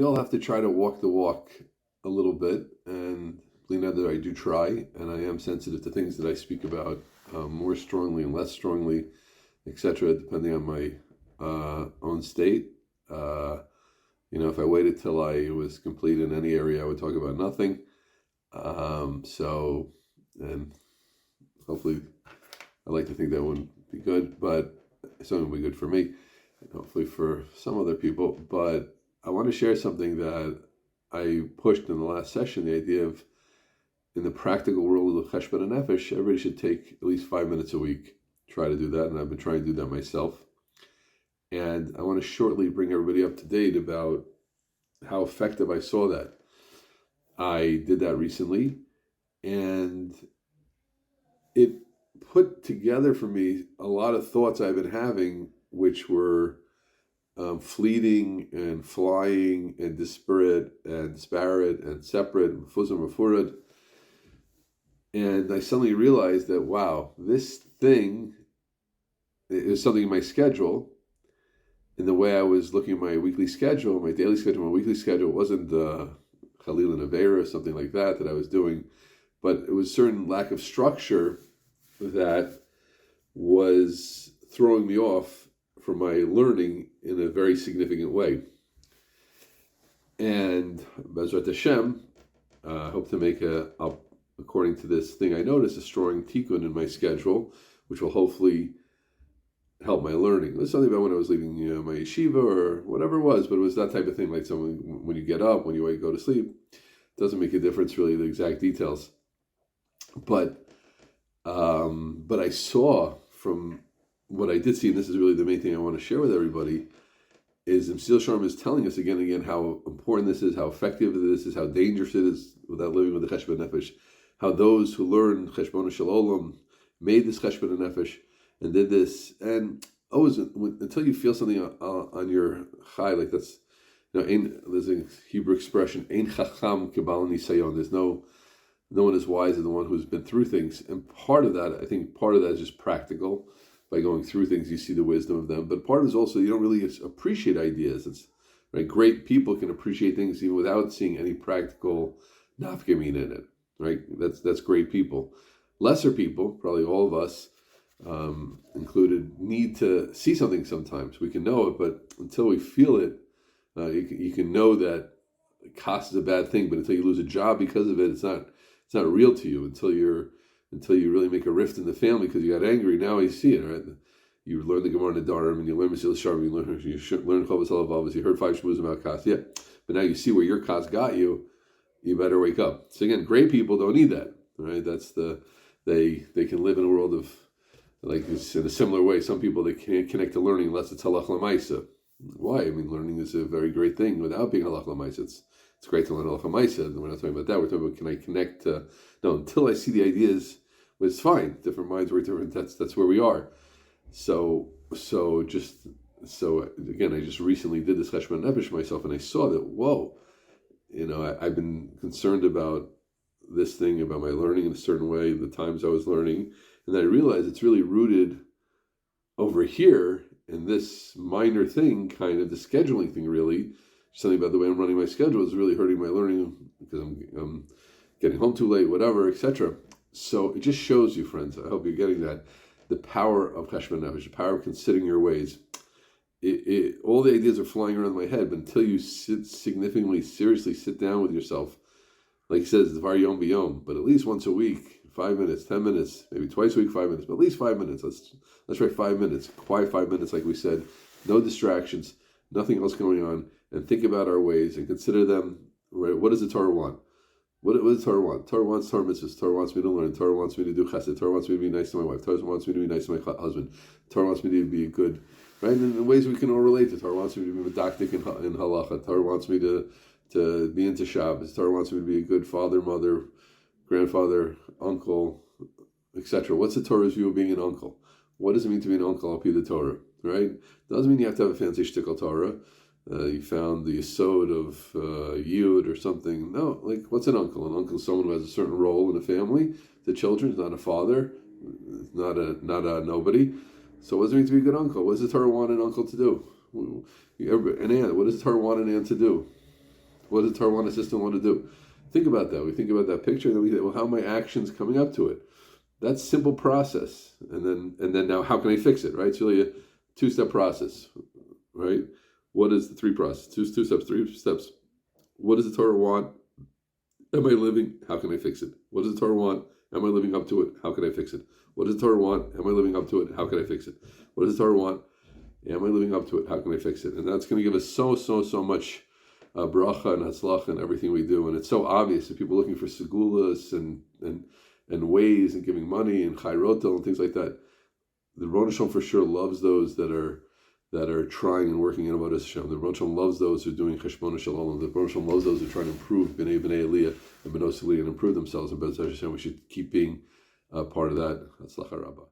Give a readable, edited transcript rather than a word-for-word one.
all have to try to walk the walk a little bit, and believe that I do try, and I am sensitive to things that I speak about more strongly and less strongly, etc., depending on my own state. If I waited till I was complete in any area, I would talk about nothing. And hopefully, I like to think that wouldn't be good, but something would be good for me, and hopefully for some other people. But I want to share something that I pushed in the last session, the idea of, in the practical world of Cheshbon and Nefesh, everybody should take at least 5 minutes a week. Try to do that, and I've been trying to do that myself. And I want to shortly bring everybody up to date about how effective I saw that. I did that recently, and it put together for me a lot of thoughts I've been having, which were fleeting and flying and disparate and separate and fuzim. And I suddenly realized that, wow, this thing is something in my schedule. In the way I was looking at my weekly schedule, my daily schedule, my weekly schedule, it wasn't Khalil and Avera or something like that I was doing, but it was a certain lack of structure that was throwing me off from my learning in a very significant way. And Bezrat Hashem, I hope to make according to this thing I noticed, a strong tikkun in my schedule, which will hopefully help my learning. It was something about when I was leaving my yeshiva or whatever it was, but it was that type of thing, like when you get up, when you go to sleep, it doesn't make a difference really, the exact details. But I saw from what I did see, and this is really the main thing I want to share with everybody, is Mesilas Yesharim is telling us again and again how important this is, how effective this is, how dangerous it is without living with the Cheshbon Nefesh, how those who learn Cheshbon Shel Olam made this Cheshbon Nefesh and did this, and always until you feel something on your chai, like that's, there's a Hebrew expression, Ein Chacham Kebal Nisayon. There's no one is wise as the one who's been through things, and part of that is just practical. By going through things, you see the wisdom of them, but part of it is also you don't really appreciate ideas. It's right. Great people can appreciate things even without seeing any practical nafkamin in it. Right. That's great people. Lesser people, probably all of us, included, need to see something sometimes. We can know it, but until we feel it, you can know that cost is a bad thing, but until you lose a job because of it, it's not real to you until you really make a rift in the family because you got angry. Now you see it, right? You learn the Gemara in the Addendum, and you learn Mesilas Yesharim, you learn Chovos Halavavos, you heard 5 shmuzim about cost, yeah. But now you see where your cost got you. You better wake up. So again, great people don't need that, right? That's they can live in a world of, like this, in a similar way. Some people, they can't connect to learning unless it's halach l'maisa. Why? I mean, learning is a very great thing without being halach l'maisa. It's great to learn halach l'maisa. We're not talking about that. We're talking about, can I connect to? No, until I see the ideas, well, it's fine. Different minds work different. That's where we are. So again, I just recently did this Cheshbon Nefesh myself, and I saw that, whoa, I've been concerned about this thing, about my learning in a certain way, the times I was learning. And then I realized it's really rooted over here in this minor thing, kind of the scheduling thing, really. Something about the way I'm running my schedule is really hurting my learning because I'm getting home too late, whatever, etc. So it just shows you, friends, I hope you're getting that, the power of Cheshbon Nefesh, the power of considering your ways. All the ideas are flying around my head, but until you seriously sit down with yourself, like he says, Dvar Yom B'Yom, but at least once a week, 5 minutes, 10 minutes, maybe twice a week, 5 minutes, but at least 5 minutes. Let's try 5 minutes, quiet 5 minutes, like we said, no distractions, nothing else going on, and think about our ways and consider them. Right? What does the Torah want? What does the Torah want? Torah wants Torah mitzvahs. Torah wants me to learn. Torah wants me to do chesed. Torah wants me to be nice to my wife. Torah wants me to be nice to my husband. Torah wants me to be a good, right? And in ways we can all relate to. Torah wants me to be medactic in halacha. Torah wants me to be into Shabbos. Torah wants me to be a good father, mother, grandfather, uncle, etc. What's the Torah's view of being an uncle? What does it mean to be an uncle up the Torah, right? Doesn't mean you have to have a fancy shtickle Torah. You found the yesod of yud or something. No, like, what's an uncle? An uncle is someone who has a certain role in a family. The children is not a father, not a nobody. So what does it mean to be a good uncle? What does the Torah want an uncle to do? An aunt. What does the Torah want an aunt to do? What does the Torah want a sister want to do? Think about that. We think about that picture, and then we think, well, how are my actions coming up to it? That's a simple process. And then now, how can I fix it? Right? It's really a two-step process. Right? What is the three process? Two steps, three steps. What does the Torah want? Am I living? How can I fix it? What does the Torah want? Am I living up to it? How can I fix it? What does the Torah want? Am I living up to it? How can I fix it? What does the Torah want? Am I living up to it? How can I fix it? And that's going to give us so much bracha and hatzlacha and everything we do. And it's so obvious that people looking for segulas and ways and giving money and chayrotel and things like that. The Ron Hashem for sure loves those that are trying and working in Avodas Hashem. The Ron Hashem loves those who are doing cheshbon shalom. The Ron Hashem loves those who are trying to improve b'nei Aliyah and benos Aliyah and improve themselves. And B'ezras Hashem, we should keep being part of that. Hatzlacha Rabbah.